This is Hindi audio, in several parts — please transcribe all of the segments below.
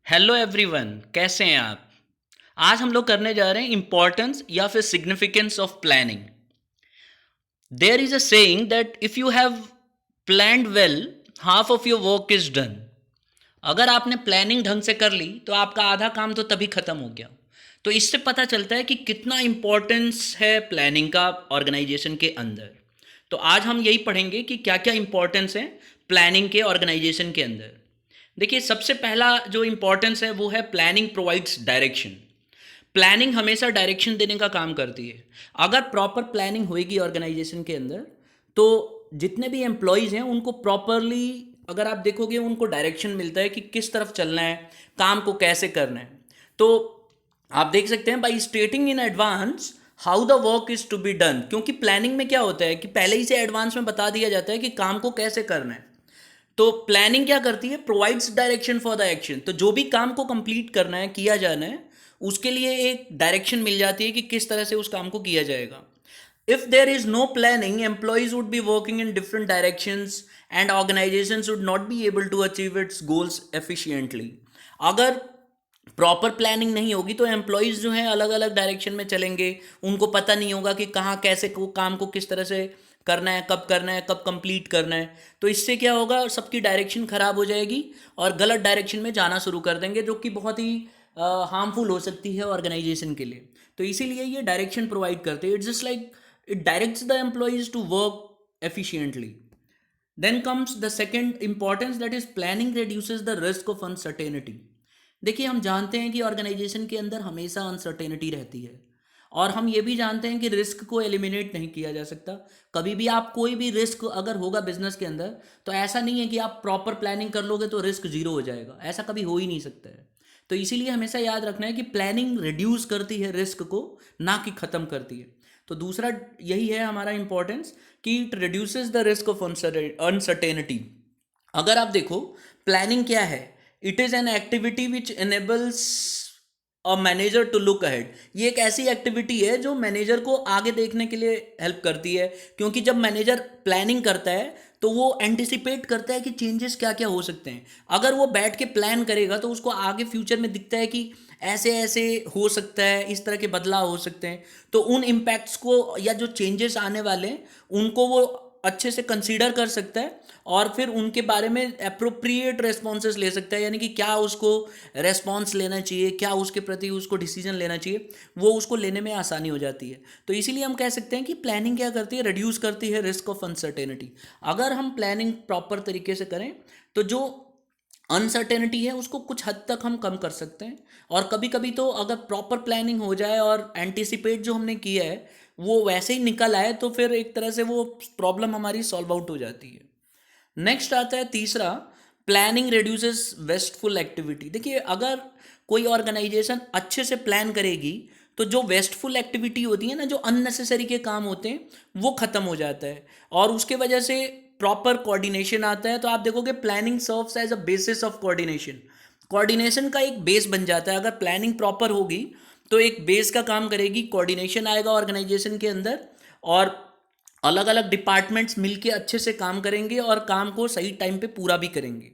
हेलो एवरीवन, कैसे हैं आप। आज हम लोग करने जा रहे हैं इम्पोर्टेंस या फिर significance of planning. There is a saying that if you have planned well, half of your work is done. अगर आपने प्लानिंग ढंग से कर ली तो आपका आधा काम तो तभी खत्म हो गया। तो इससे पता चलता है कि कितना इम्पोर्टेंस है प्लानिंग का ऑर्गेनाइजेशन के अंदर। तो आज हम यही पढ़ेंगे कि क्या क्या इम्पोर्टेंस है प्लानिंग के ऑर्गेनाइजेशन के अंदर। देखिए, सबसे पहला जो इम्पोर्टेंस है वो है प्लानिंग प्रोवाइड्स डायरेक्शन। प्लानिंग हमेशा डायरेक्शन देने का काम करती है। अगर प्रॉपर प्लानिंग होएगी ऑर्गेनाइजेशन के अंदर, तो जितने भी एम्प्लॉयज़ हैं उनको प्रॉपरली, अगर आप देखोगे, उनको डायरेक्शन मिलता है कि किस तरफ चलना है, काम को कैसे करना है। तो आप देख सकते हैं by stating in advance how the work is to be done, क्योंकि प्लानिंग में क्या होता है कि पहले ही से एडवांस में बता दिया जाता है कि काम को कैसे करना है। तो प्लानिंग क्या करती है, provides direction for the action. तो जो भी काम को कंप्लीट करना है, किया जाना है, उसके लिए एक डायरेक्शन मिल जाती है कि किस तरह से उस काम को किया जाएगा। If there is no planning, employees would be working in different directions and organization would not be able to achieve its goals efficiently. अगर प्रॉपर प्लानिंग नहीं होगी तो एम्प्लॉयज़ जो हैं अलग अलग डायरेक्शन में चलेंगे। उनको पता नहीं होगा कि कहाँ कैसे को काम को किस तरह से करना है, कब कंप्लीट करना है। तो इससे क्या होगा, सबकी डायरेक्शन ख़राब हो जाएगी और गलत डायरेक्शन में जाना शुरू कर देंगे, जो कि बहुत ही हार्मफुल हो सकती है ऑर्गेनाइजेशन के लिए। तो इसीलिए ये डायरेक्शन प्रोवाइड करते हैं। It's just like it directs the employees to work efficiently. Then comes the second importance, that is planning reduces the risk of uncertainty. देखिए, हम जानते हैं कि ऑर्गेनाइजेशन के अंदर हमेशा अनसर्टेनिटी रहती है, और हम ये भी जानते हैं कि रिस्क को एलिमिनेट नहीं किया जा सकता। कभी भी आप कोई भी रिस्क अगर होगा बिजनेस के अंदर, तो ऐसा नहीं है कि आप प्रॉपर प्लानिंग कर लोगे तो रिस्क जीरो हो जाएगा, ऐसा कभी हो ही नहीं सकता है। तो इसीलिए हमेशा याद रखना है कि प्लानिंग रिड्यूस करती है रिस्क को, ना कि ख़त्म करती है। तो दूसरा यही है हमारा इंपॉर्टेंस, कि it reduces the risk of uncertainty. अगर आप देखो, प्लानिंग क्या है, it is an activity which enables a manager to look ahead. ये एक ऐसी एक्टिविटी है जो मैनेजर को आगे देखने के लिए हेल्प करती है, क्योंकि जब मैनेजर प्लानिंग करता है तो वो एंटिसिपेट करता है कि चेंजेस क्या क्या हो सकते हैं। अगर वो बैठ के प्लान करेगा तो उसको आगे फ्यूचर में दिखता है कि ऐसे ऐसे हो सकता है, इस तरह के बदलाव हो सकते हैं। तो उन इम्पैक्ट्स को या जो चेंजेस आने वाले हैं उनको वो अच्छे से कंसीडर कर सकता है, और फिर उनके बारे में अप्रोप्रिएट रेस्पॉन्सेस ले सकता है। यानी कि क्या उसको रेस्पॉन्स लेना चाहिए, क्या उसके प्रति उसको डिसीजन लेना चाहिए, वो उसको लेने में आसानी हो जाती है। तो इसीलिए हम कह सकते हैं कि प्लानिंग क्या करती है, रिड्यूस करती है रिस्क ऑफ अनसर्टेनिटी। अगर हम प्लानिंग प्रॉपर तरीके से करें तो जो अनसर्टेनिटी है उसको कुछ हद तक हम कम कर सकते हैं। और कभी कभी तो अगर प्रॉपर प्लानिंग हो जाए और एंटिसिपेट जो हमने किया है वो वैसे ही निकल आए, तो फिर एक तरह से वो प्रॉब्लम हमारी सॉल्व आउट हो जाती है। नेक्स्ट आता है तीसरा, प्लानिंग रिड्यूसेस वेस्टफुल एक्टिविटी। देखिए, अगर कोई ऑर्गेनाइजेशन अच्छे से प्लान करेगी तो जो वेस्टफुल एक्टिविटी होती है ना, जो अननेसेसरी के काम होते हैं, वो ख़त्म हो जाता है, और उसके वजह से प्रॉपर कोऑर्डिनेशन आता है। तो आप देखोगे planning serves as a basis of coordination. Coordination का एक बेस बन जाता है। अगर प्लानिंग प्रॉपर होगी तो एक बेस का काम करेगी, कोऑर्डिनेशन आएगा ऑर्गेनाइजेशन के अंदर, और अलग अलग डिपार्टमेंट्स मिलके अच्छे से काम करेंगे और काम को सही टाइम पे पूरा भी करेंगे।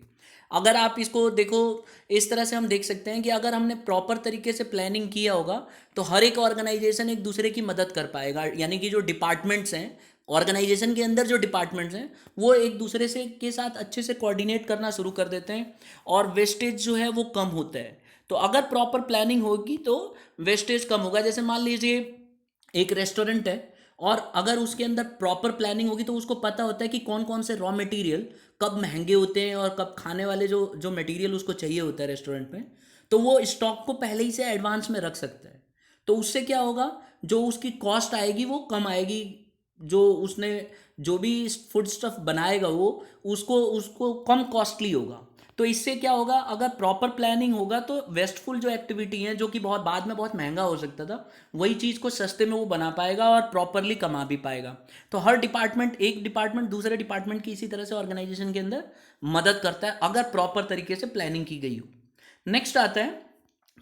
अगर आप इसको देखो, इस तरह से हम देख सकते हैं कि अगर हमने प्रॉपर तरीके से प्लानिंग किया होगा तो हर एक ऑर्गेनाइजेशन एक दूसरे की मदद कर पाएगा। यानी कि जो डिपार्टमेंट्स हैं ऑर्गेनाइजेशन के अंदर, जो डिपार्टमेंट्स हैं वो एक दूसरे से के साथ अच्छे से कोऑर्डिनेट करना शुरू कर देते हैं, और वेस्टेज जो है वो कम होता है। तो अगर प्रॉपर प्लानिंग होगी तो वेस्टेज कम होगा। जैसे मान लीजिए एक रेस्टोरेंट है, और अगर उसके अंदर प्रॉपर प्लानिंग होगी तो उसको पता होता है कि कौन कौन से रॉ मटेरियल कब महंगे होते हैं और कब खाने वाले जो जो मटेरियल उसको चाहिए होता है रेस्टोरेंट में, तो वो स्टॉक को पहले ही से एडवांस में रख सकता है। तो उससे क्या होगा, जो उसकी कॉस्ट आएगी वो कम आएगी। जो उसने जो भी फूड स्टफ बनाएगा वो उसको उसको कम कॉस्टली होगा। तो इससे क्या होगा, अगर प्रॉपर प्लानिंग होगा तो वेस्टफुल जो एक्टिविटी है, जो कि बहुत बाद में बहुत महंगा हो सकता था, वही चीज़ को सस्ते में वो बना पाएगा और प्रॉपरली कमा भी पाएगा। तो हर डिपार्टमेंट, एक डिपार्टमेंट दूसरे डिपार्टमेंट की इसी तरह से ऑर्गेनाइजेशन के अंदर मदद करता है, अगर प्रॉपर तरीके से प्लानिंग की गई हो। नेक्स्ट आता है,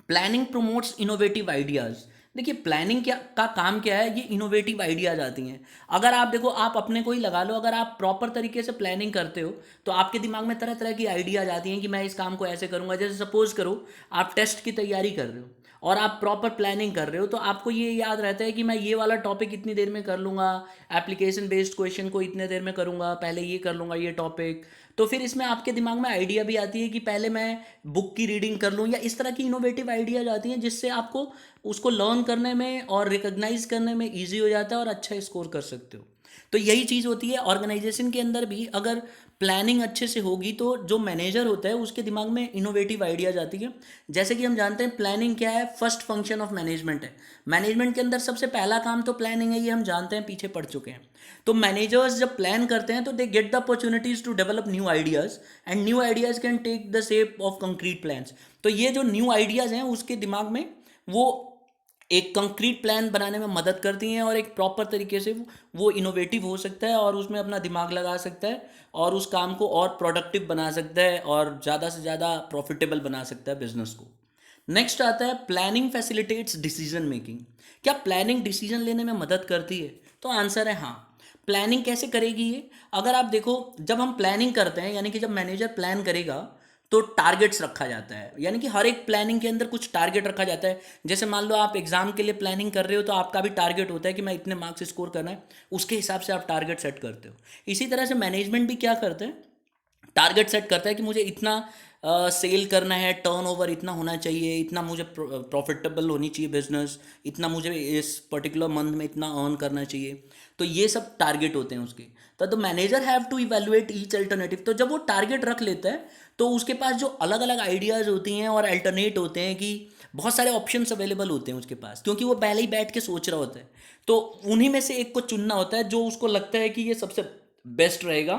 प्लानिंग प्रोमोट्स इनोवेटिव आइडियाज़। देखिए प्लानिंग क्या का काम क्या है, ये इनोवेटिव आइडियाज आती हैं। अगर आप देखो, आप अपने को ही लगा लो, अगर आप प्रॉपर तरीके से प्लानिंग करते हो तो आपके दिमाग में तरह तरह की आइडियाज आती हैं कि मैं इस काम को ऐसे करूंगा। जैसे सपोज करो आप टेस्ट की तैयारी कर रहे हो और आप प्रॉपर प्लानिंग कर रहे हो, तो आपको ये याद रहता है कि मैं ये वाला टॉपिक इतनी देर में कर लूँगा, एप्लीकेशन बेस्ड क्वेश्चन को इतने देर में करूँगा, पहले ये कर लूँगा ये टॉपिक। तो फिर इसमें आपके दिमाग में आइडिया भी आती है कि पहले मैं बुक की रीडिंग कर लूँ, या इस तरह की इनोवेटिव आइडियाज आती हैं जिससे आपको उसको लर्न करने में और रिकॉग्नाइज करने में ईजी हो जाता है और अच्छा स्कोर कर सकते हो। तो यही चीज़ होती है ऑर्गेनाइजेशन के अंदर भी। अगर प्लानिंग अच्छे से होगी तो जो मैनेजर होता है उसके दिमाग में इनोवेटिव आइडियाज आती है। जैसे कि हम जानते हैं प्लानिंग क्या है, फर्स्ट फंक्शन ऑफ मैनेजमेंट है। मैनेजमेंट के अंदर सबसे पहला काम तो प्लानिंग है, ये हम जानते हैं, पीछे पढ़ चुके हैं। तो मैनेजर्स जब प्लान करते हैं तो they get the opportunities to develop new ideas, and new ideas can take the shape of concrete plans. तो ये जो न्यू आइडियाज हैं उसके दिमाग में वो एक कंक्रीट प्लान बनाने में मदद करती हैं, और एक प्रॉपर तरीके से वो इनोवेटिव हो सकता है और उसमें अपना दिमाग लगा सकता है और उस काम को और प्रोडक्टिव बना सकता है और ज़्यादा से ज़्यादा प्रॉफिटेबल बना सकता है बिजनेस को। नेक्स्ट आता है प्लानिंग फैसिलिटेट्स डिसीजन मेकिंग। क्या प्लानिंग डिसीजन लेने में मदद करती है? तो आंसर है हाँ। प्लानिंग कैसे करेगी ये? अगर आप देखो, जब हम प्लानिंग करते हैं, यानी कि जब मैनेजर प्लान करेगा तो टारगेट्स रखा जाता है, यानी कि हर एक प्लानिंग के अंदर कुछ टारगेट रखा जाता है। जैसे मान लो आप एग्जाम के लिए प्लानिंग कर रहे हो तो आपका भी टारगेट होता है कि मैं इतने मार्क्स स्कोर करना है, उसके हिसाब से आप टारगेट सेट करते हो। इसी तरह से मैनेजमेंट भी क्या करते हैं, टारगेट सेट करता है कि मुझे इतना सेल करना है, टर्नओवर इतना होना चाहिए, इतना मुझे प्रॉफिटेबल होनी चाहिए बिजनेस, इतना मुझे इस पर्टिकुलर मंथ में इतना अर्न करना चाहिए। तो ये सब टारगेट होते हैं उसके। तो the manager have to evaluate each alternative. तो जब वो टारगेट रख लेता है तो उसके पास जो अलग अलग आइडियाज़ होती हैं और अल्टरनेट होते हैं, कि बहुत सारे ऑप्शंस अवेलेबल होते हैं उसके पास, क्योंकि वो पहले ही बैठ के सोच रहा होता है। तो उन्हीं में से एक को चुनना होता है जो उसको लगता है कि ये सबसे बेस्ट रहेगा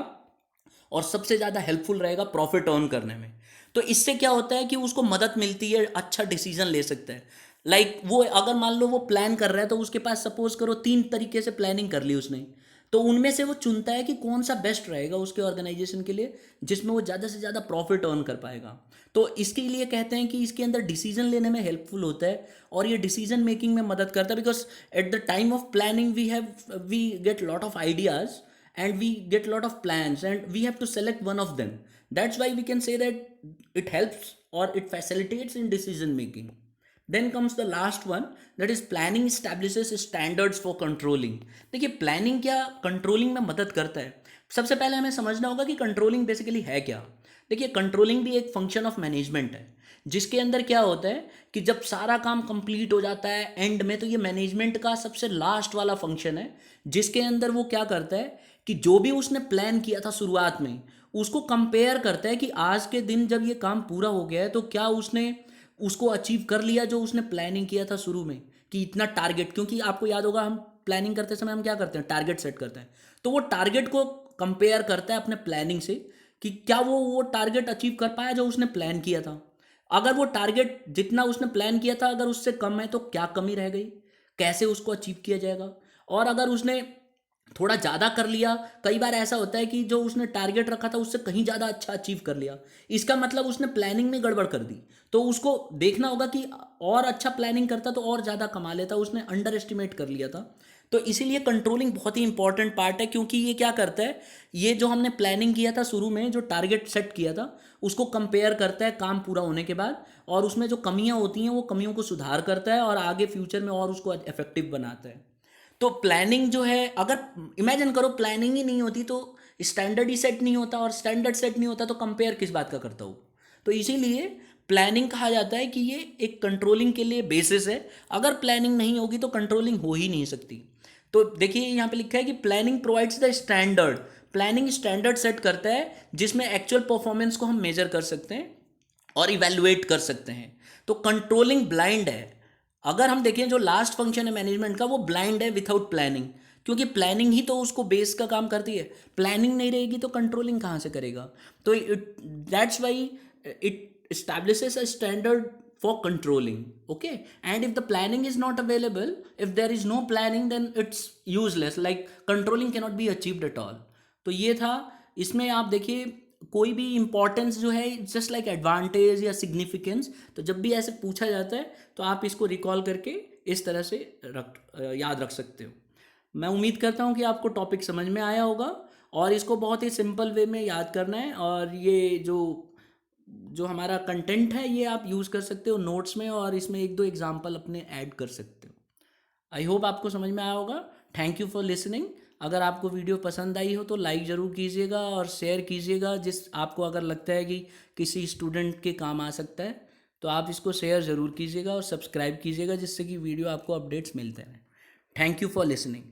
और सबसे ज़्यादा हेल्पफुल रहेगा प्रॉफिट अर्न करने में। तो इससे क्या होता है कि उसको मदद मिलती है, अच्छा डिसीजन ले सकता है। वो अगर मान लो वो प्लान कर रहा है तो उसके पास सपोज करो 3 तरीके से प्लानिंग कर ली उसने, तो उनमें से वो चुनता है कि कौन सा बेस्ट रहेगा उसके ऑर्गेनाइजेशन के लिए, जिसमें वो ज़्यादा से ज़्यादा प्रॉफिट अर्न कर पाएगा। तो इसके लिए कहते हैं कि इसके अंदर डिसीजन लेने में हेल्पफुल होता है और ये डिसीजन मेकिंग में मदद करता है। Because at the time of planning we get lot of ideas and we get a lot of plans and we have to select one of them. That's why we can say that it helps or it facilitates in decision making. Then comes the last one, that is planning establishes standards for controlling. देखिए प्लानिंग क्या कंट्रोलिंग में मदद करता है? सबसे पहले हमें समझना होगा कि कंट्रोलिंग बेसिकली है क्या। देखिए कंट्रोलिंग भी एक फंक्शन ऑफ मैनेजमेंट है, जिसके अंदर क्या होता है कि जब सारा काम कंप्लीट हो जाता है एंड में, तो ये मैनेजमेंट का सबसे लास्ट वाला फंक्शन है, जिसके अंदर वो क्या करता है कि जो भी उसने प्लान किया था शुरुआत में, उसको कंपेयर करता है कि आज के दिन जब ये काम पूरा हो गया है तो क्या उसने उसको अचीव कर लिया जो उसने प्लानिंग किया था शुरू में, कि इतना टारगेट। क्योंकि आपको याद होगा हम प्लानिंग करते समय हम क्या करते हैं, टारगेट सेट करते हैं। तो वो टारगेट को कंपेयर करता है अपने प्लानिंग से कि क्या वो टारगेट अचीव कर पाया जो उसने प्लान किया था। अगर वो टारगेट जितना उसने प्लान किया था अगर उससे कम है तो क्या कमी रह गई, कैसे उसको अचीव किया जाएगा। और अगर उसने थोड़ा ज़्यादा कर लिया, कई बार ऐसा होता है कि जो उसने टारगेट रखा था उससे कहीं ज़्यादा अच्छा अचीव कर लिया, इसका मतलब उसने प्लानिंग में गड़बड़ कर दी। तो उसको देखना होगा कि और अच्छा प्लानिंग करता तो और ज़्यादा कमा लेता, उसने अंडर एस्टिमेट कर लिया था। तो इसीलिए कंट्रोलिंग बहुत ही इंपॉर्टेंट पार्ट है, क्योंकि ये क्या करता है, ये जो हमने प्लानिंग किया था शुरू में, जो टारगेट सेट किया था, उसको कंपेयर करता है काम पूरा होने के बाद, और उसमें जो कमियां होती हैं वो कमियों को सुधार करता है और आगे फ्यूचर में और उसको इफेक्टिव बनाता है। तो प्लानिंग जो है, अगर इमेजिन करो प्लानिंग ही नहीं होती तो स्टैंडर्ड ही सेट नहीं होता, और स्टैंडर्ड सेट नहीं होता तो कंपेयर किस बात का करता हूँ। तो इसीलिए प्लानिंग कहा जाता है कि ये एक कंट्रोलिंग के लिए बेसिस है। अगर प्लानिंग नहीं होगी तो कंट्रोलिंग हो ही नहीं सकती। तो देखिए यहाँ पे लिखा है कि planning provides the standard. Planning standard set करता है जिसमें एक्चुअल परफॉर्मेंस को हम मेजर कर सकते हैं और इवेलुएट कर सकते हैं। तो कंट्रोलिंग ब्लाइंड है। अगर हम देखें जो लास्ट फंक्शन है मैनेजमेंट का, वो ब्लाइंड है विथआउट प्लानिंग, क्योंकि प्लानिंग ही तो उसको बेस का काम करती है। प्लानिंग नहीं रहेगी तो कंट्रोलिंग कहाँ से करेगा। तो that's why it establishes a standard for controlling. Okay, and if the planning is not available, if there is no planning, then it's useless, like controlling cannot be achieved at all. तो ये था। इसमें आप देखिए कोई भी इम्पोर्टेंस जो है जस्ट लाइक एडवांटेज या सिग्निफिकेंस, तो जब भी ऐसे पूछा जाता है तो आप इसको रिकॉल करके इस तरह से याद रख सकते हो। मैं उम्मीद करता हूँ कि आपको टॉपिक समझ में आया होगा और इसको बहुत ही सिंपल वे में याद करना है। और ये जो जो हमारा कंटेंट है ये आप यूज़ कर सकते हो नोट्स में, और इसमें एक दो एग्जाम्पल अपने ऐड कर सकते हो। आई होप आपको समझ में आया होगा। Thank you for listening. अगर आपको वीडियो पसंद आई हो तो लाइक ज़रूर कीजिएगा और शेयर कीजिएगा, जिस आपको अगर लगता है कि किसी स्टूडेंट के काम आ सकता है तो आप इसको शेयर ज़रूर कीजिएगा और सब्सक्राइब कीजिएगा, जिससे कि वीडियो आपको अपडेट्स मिलते रहें। Thank you for listening.